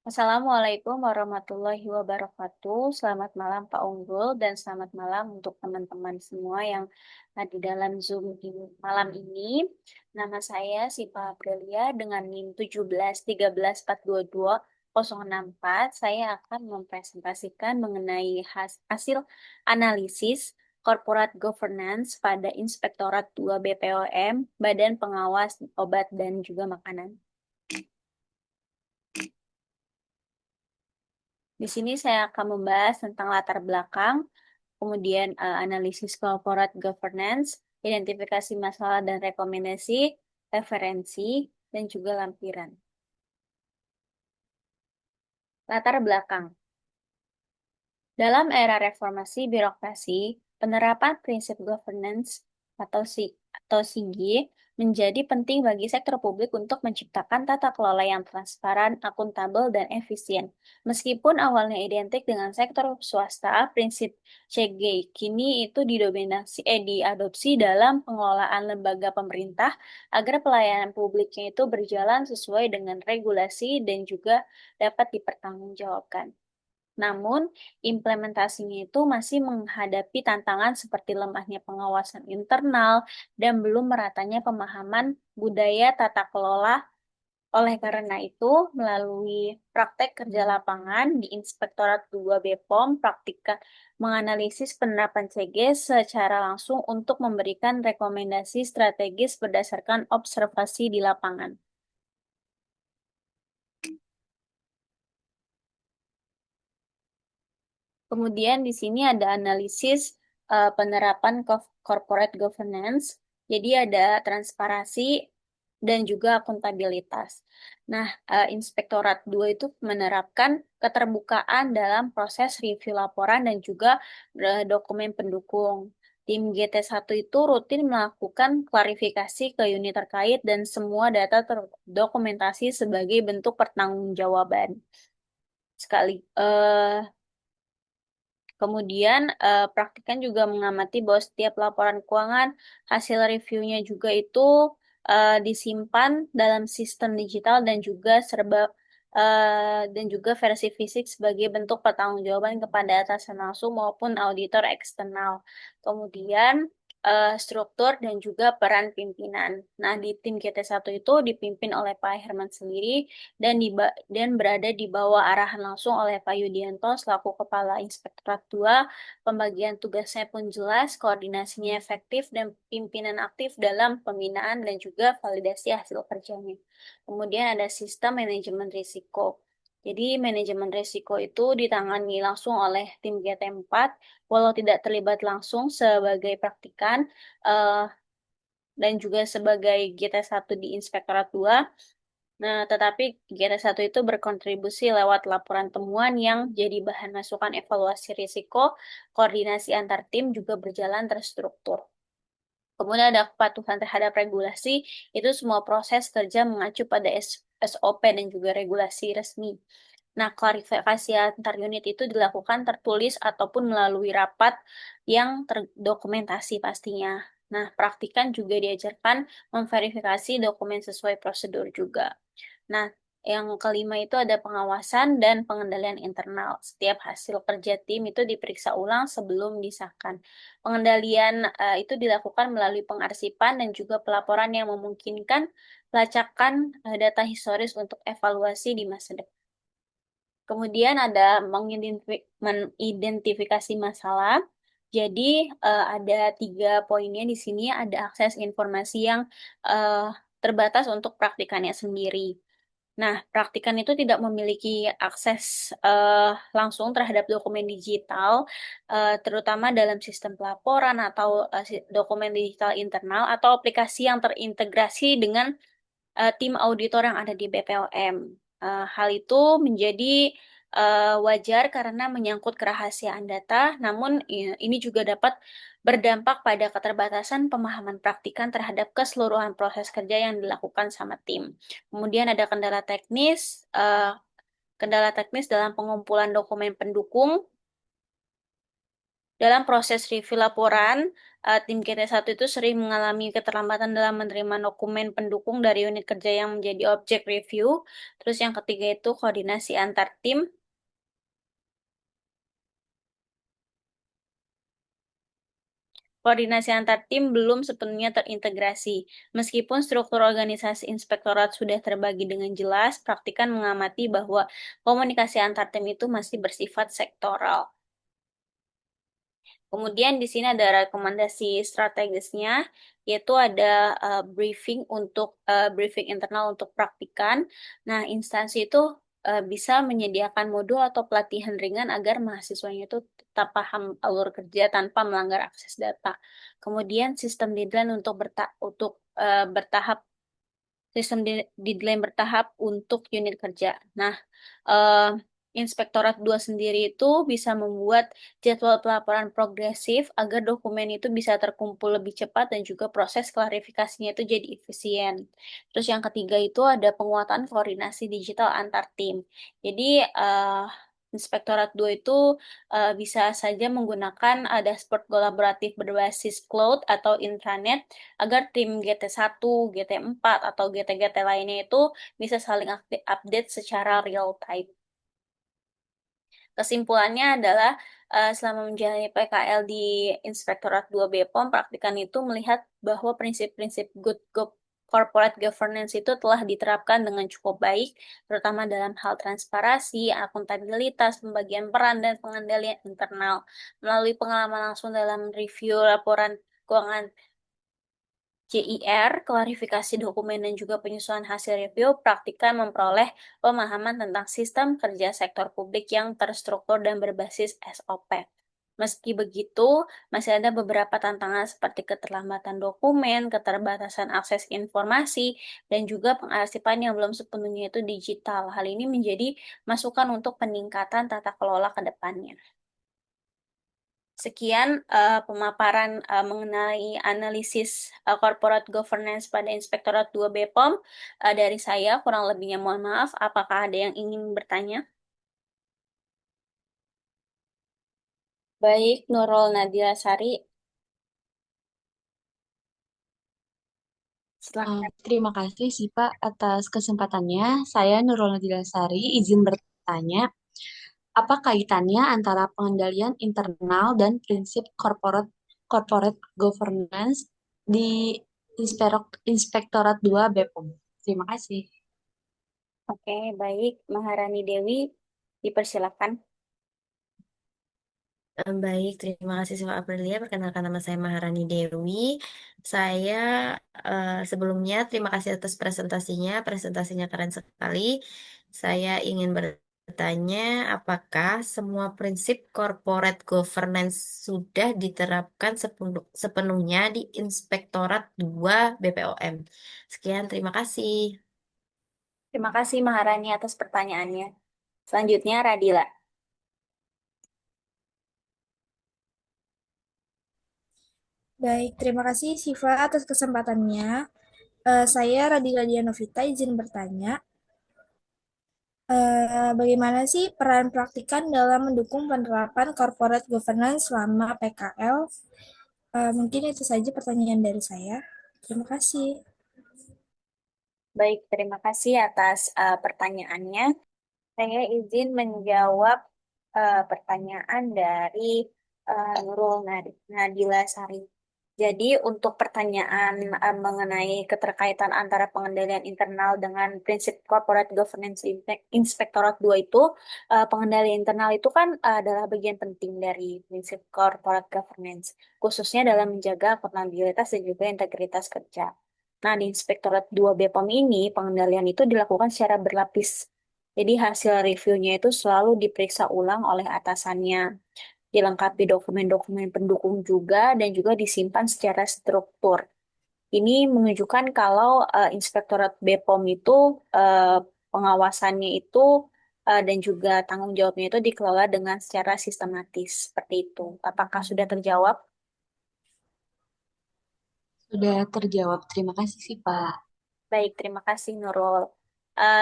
Assalamualaikum warahmatullahi wabarakatuh. Selamat malam Pak Unggul dan selamat malam untuk teman-teman semua yang ada di dalam Zoom di malam ini. Nama saya Siva Aprilia dengan NIM 1713422 Saya akan mempresentasikan mengenai hasil analisis Corporate Governance pada Inspektorat 2 BPOM, Badan Pengawas Obat dan juga Makanan. Di sini saya akan membahas tentang latar belakang, kemudian analisis corporate governance, identifikasi masalah dan rekomendasi, referensi, dan juga lampiran. Latar belakang. Dalam era reformasi birokrasi, penerapan prinsip governance atau SIG menjadi penting bagi sektor publik untuk menciptakan tata kelola yang transparan, akuntabel, dan efisien. Meskipun awalnya identik dengan sektor swasta, prinsip CG kini itu diadopsi dalam pengelolaan lembaga pemerintah agar pelayanan publiknya itu berjalan sesuai dengan regulasi dan juga dapat dipertanggungjawabkan. Namun, implementasinya itu masih menghadapi tantangan seperti lemahnya pengawasan internal dan belum meratanya pemahaman budaya tata kelola. Oleh karena itu, melalui praktek kerja lapangan di Inspektorat 2 BPOM, praktika menganalisis penerapan CG secara langsung untuk memberikan rekomendasi strategis berdasarkan observasi di lapangan. Kemudian di sini ada analisis penerapan corporate governance. Jadi ada transparansi dan juga akuntabilitas. Nah, Inspektorat 2 itu menerapkan keterbukaan dalam proses review laporan dan juga dokumen pendukung. Tim GT1 itu rutin melakukan klarifikasi ke unit terkait dan semua data terdokumentasi sebagai bentuk pertanggungjawaban. Kemudian, praktikan juga mengamati bahwa setiap laporan keuangan, hasil reviewnya juga itu disimpan dalam sistem digital dan juga versi fisik sebagai bentuk pertanggungjawaban kepada atasan langsung maupun auditor eksternal. Kemudian, struktur dan juga peran pimpinan. Nah, di tim GT1 itu dipimpin oleh Pak Herman sendiri dan berada di bawah arahan langsung oleh Pak Yudianto selaku Kepala Inspektorat 2. Pembagian tugasnya pun jelas, koordinasinya efektif, dan pimpinan aktif dalam pembinaan dan juga validasi hasil kerjanya. Kemudian ada sistem manajemen risiko. Jadi manajemen risiko itu ditangani langsung oleh tim GT4, walau tidak terlibat langsung sebagai praktikan eh, dan juga sebagai GT1 di Inspektorat 2. Nah, tetapi GT1 itu berkontribusi lewat laporan temuan yang jadi bahan masukan evaluasi risiko, koordinasi antar tim juga berjalan terstruktur. Kemudian ada kepatuhan terhadap regulasi, itu semua proses kerja mengacu pada SOP dan juga regulasi resmi. Nah, klarifikasi antar unit itu dilakukan tertulis ataupun melalui rapat yang terdokumentasi pastinya. Nah, praktikan juga diajarkan memverifikasi dokumen sesuai prosedur juga. Nah, yang kelima itu ada pengawasan dan pengendalian internal. Setiap hasil kerja tim itu diperiksa ulang sebelum disahkan. Pengendalian itu dilakukan melalui pengarsipan dan juga pelaporan yang memungkinkan pelacakan data historis untuk evaluasi di masa depan. Kemudian ada mengidentifikasi masalah. Jadi ada 3 poinnya di sini. Ada akses informasi yang terbatas untuk praktikannya sendiri. Nah, praktikan itu tidak memiliki akses langsung terhadap dokumen digital, terutama dalam sistem pelaporan atau dokumen digital internal atau aplikasi yang terintegrasi dengan tim auditor yang ada di BPOM. Hal itu menjadi wajar karena menyangkut kerahasiaan data, namun ini juga dapat berdampak pada keterbatasan pemahaman praktikan terhadap keseluruhan proses kerja yang dilakukan sama tim. Kemudian ada kendala teknis dalam pengumpulan dokumen pendukung Dalam proses review laporan, tim GT1 itu sering mengalami keterlambatan dalam menerima dokumen pendukung dari unit kerja yang menjadi objek review. Terus yang ketiga itu koordinasi antar tim. Koordinasi antar tim belum sepenuhnya terintegrasi. Meskipun struktur organisasi inspektorat sudah terbagi dengan jelas, praktikan mengamati bahwa komunikasi antar tim itu masih bersifat sektoral. Kemudian di sini ada rekomendasi strategisnya, yaitu ada briefing internal untuk praktikan. Nah, instansi itu bisa menyediakan modul atau pelatihan ringan agar mahasiswanya itu tetap paham alur kerja tanpa melanggar akses data. Kemudian sistem deadline untuk bertahap deadline bertahap untuk unit kerja. Nah, eh, Inspektorat 2 sendiri itu bisa membuat jadwal pelaporan progresif agar dokumen itu bisa terkumpul lebih cepat dan juga proses klarifikasinya itu jadi efisien. Terus yang ketiga itu ada penguatan koordinasi digital antar tim. Jadi, Inspektorat 2 itu bisa saja menggunakan dashboard kolaboratif berbasis cloud atau intranet agar tim GT1, GT4, atau GT-GT lainnya itu bisa saling update secara real time. Kesimpulannya adalah selama menjalani PKL di Inspektorat 2 BPOM, praktikan itu melihat bahwa prinsip-prinsip corporate governance itu telah diterapkan dengan cukup baik, terutama dalam hal transparansi, akuntabilitas, pembagian peran, dan pengendalian internal. Melalui pengalaman langsung dalam review laporan keuangan JIR, klarifikasi dokumen dan juga penyusunan hasil review, praktikan memperoleh pemahaman tentang sistem kerja sektor publik yang terstruktur dan berbasis SOP. Meski begitu, masih ada beberapa tantangan seperti keterlambatan dokumen, keterbatasan akses informasi, dan juga pengarsipan yang belum sepenuhnya itu digital. Hal ini menjadi masukan untuk peningkatan tata kelola ke depannya. Sekian pemaparan mengenai analisis corporate governance pada Inspektorat 2 BPOM dari saya. Kurang lebihnya mohon maaf. Apakah ada yang ingin bertanya? Baik, Nurul Nadila Sari, silakan. Terima kasih sih Pak atas kesempatannya. Saya Nurul Nadilasari, izin bertanya, apa kaitannya antara pengendalian internal dan prinsip corporate governance di Inspektorat 2 BPOM? Terima kasih. Oke, baik. Maharani Dewi, dipersilakan. Baik, terima kasih Siva Aprilia. Perkenalkan nama saya Maharani Dewi. Saya sebelumnya terima kasih atas presentasinya. Presentasinya keren sekali. Saya ingin bertanya, apakah semua prinsip corporate governance sudah diterapkan sepenuhnya di Inspektorat 2 BPOM? Sekian, terima kasih. Terima kasih Maharani atas pertanyaannya. Selanjutnya, Radila. Baik, terima kasih Siva atas kesempatannya. Saya Radila Dianovita izin bertanya, bagaimana sih peran praktikan dalam mendukung penerapan corporate governance selama PKL? Mungkin itu saja pertanyaan dari saya. Terima kasih. Baik, terima kasih atas pertanyaannya. Saya izin menjawab pertanyaan dari Nurul Nadila Sari. Jadi untuk pertanyaan mengenai keterkaitan antara pengendalian internal dengan prinsip corporate governance Inspektorat 2 itu, pengendalian internal itu kan adalah bagian penting dari prinsip corporate governance, khususnya dalam menjaga akuntabilitas dan juga integritas kerja. Nah, di Inspektorat 2 BPOM ini, pengendalian itu dilakukan secara berlapis. Jadi hasil reviewnya itu selalu diperiksa ulang oleh atasannya, dilengkapi dokumen-dokumen pendukung juga, dan juga disimpan secara struktur. Ini menunjukkan kalau Inspektorat BPOM itu eh, pengawasannya itu dan juga tanggung jawabnya itu dikelola dengan secara sistematis. Seperti itu. Apakah sudah terjawab? Sudah terjawab. Terima kasih sih Pak. Baik, terima kasih Nurul.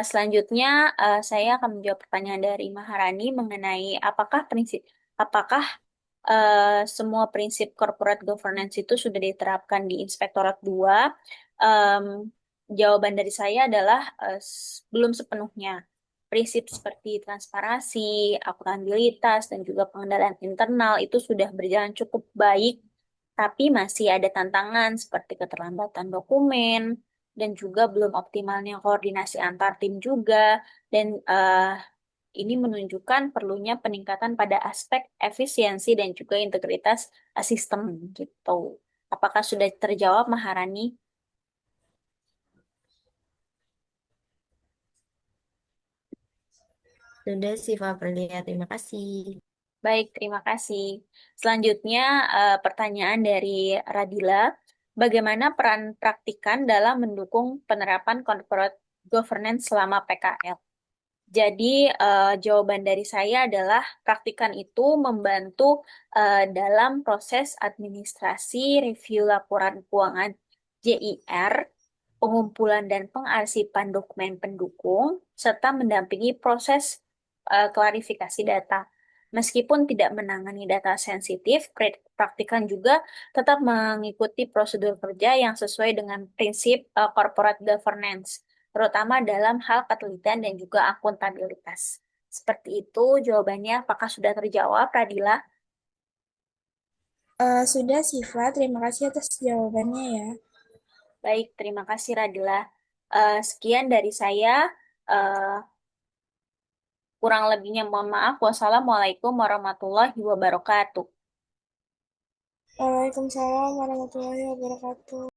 Selanjutnya, saya akan menjawab pertanyaan dari Maharani mengenai apakah semua prinsip corporate governance itu sudah diterapkan di Inspektorat 2. Em, Jawaban dari saya adalah belum sepenuhnya. Prinsip seperti transparansi, akuntabilitas, dan juga pengendalian internal itu sudah berjalan cukup baik, tapi masih ada tantangan seperti keterlambatan dokumen, dan juga belum optimalnya koordinasi antar tim juga, dan ini menunjukkan perlunya peningkatan pada aspek efisiensi dan juga integritas sistem gitu. Apakah sudah terjawab, Maharani? Sudah sih, Pak Aprilia. Terima kasih. Baik, terima kasih. Selanjutnya, pertanyaan dari Radila. Bagaimana peran praktikan dalam mendukung penerapan corporate governance selama PKL? Jadi, jawaban dari saya adalah praktikan itu membantu dalam proses administrasi review laporan keuangan JIR, pengumpulan dan pengarsipan dokumen pendukung, serta mendampingi proses klarifikasi data. Meskipun tidak menangani data sensitif, praktikan juga tetap mengikuti prosedur kerja yang sesuai dengan prinsip corporate governance, terutama dalam hal ketelitian dan juga akuntabilitas. Seperti itu jawabannya. Apakah sudah terjawab, Radila? Sudah, Siva. Terima kasih atas jawabannya ya. Baik, terima kasih, Radila. Sekian dari saya. Eh, Kurang lebihnya mohon maaf. Wassalamualaikum warahmatullahi wabarakatuh. Waalaikumsalam warahmatullahi wabarakatuh.